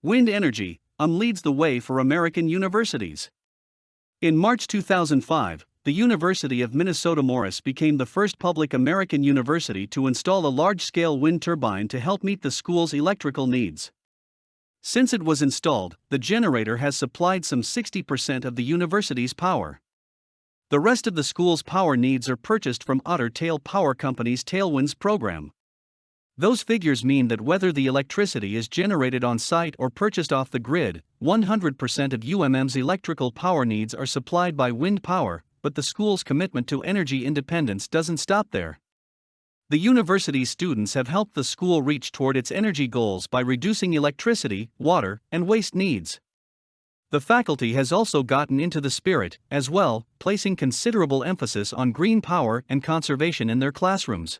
Wind energy leads the way for American universities. In March 2005, the University of Minnesota-Morris became the first public American university to install a large-scale wind turbine to help meet the school's electrical needs. Since it was installed, the generator has supplied some 60% of the university's power. The rest of the school's power needs are purchased from Otter Power Company's Tailwinds program. Those figures mean that whether the electricity is generated on site or purchased off the grid, 100% of UMM's electrical power needs are supplied by wind power, but the school's commitment to energy independence doesn't stop there. The university's students have helped the school reach toward its energy goals by reducing electricity, water, and waste needs. The faculty has also gotten into the spirit, as well, placing considerable emphasis on green power and conservation in their classrooms.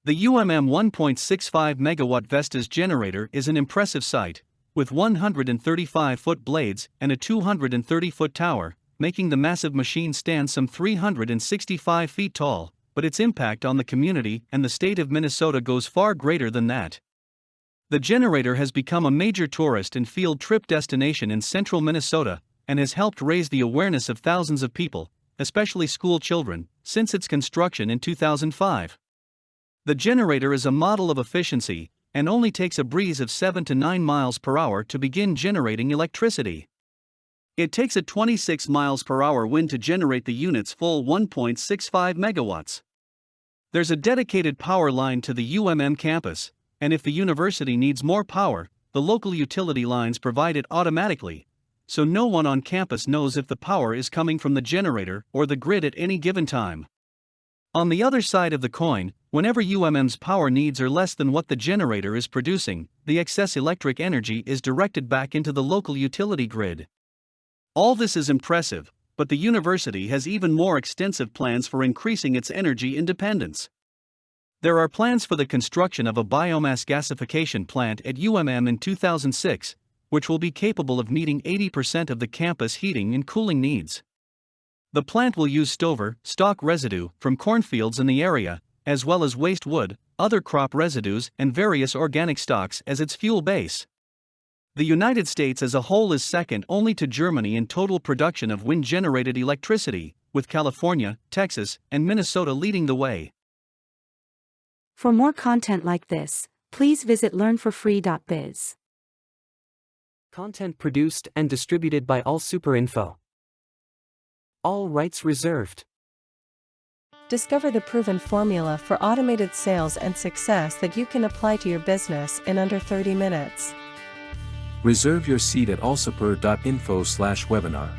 The UMM 1.65 megawatt Vestas generator is an impressive sight, with 135-foot blades and a 230-foot tower, making the massive machine stand some 365 feet tall, but its impact on the community and the state of Minnesota goes far greater than that. The generator has become a major tourist and field trip destination in central Minnesota and has helped raise the awareness of thousands of people, especially school children, since its construction in 2005. The generator is a model of efficiency and only takes a breeze of 7 to 9 miles per hour to begin generating electricity. It takes a 26 miles per hour wind to generate the unit's full 1.65 megawatts. There's a dedicated power line to the UMM campus, and if the university needs more power, the local utility lines provide it automatically, so no one on campus knows if the power is coming from the generator or the grid at any given time. On the other side of the coin, whenever UMM's power needs are less than what the generator is producing, the excess electric energy is directed back into the local utility grid. All this is impressive, but the university has even more extensive plans for increasing its energy independence. There are plans for the construction of a biomass gasification plant at UMM in 2006, which will be capable of meeting 80% of the campus heating and cooling needs. The plant will use stock residue from cornfields in the area, as well as waste wood, other crop residues, and various organic stocks as its fuel base. The United States as a whole is second only to Germany in total production of wind-generated electricity, with California, Texas, and Minnesota leading the way. For more content like this, please visit learnforfree.biz. Content produced and distributed by AllSuperInfo. All rights reserved. Discover the proven formula for automated sales and success that you can apply to your business in under 30 minutes. Reserve your seat at allsuper.info/webinar.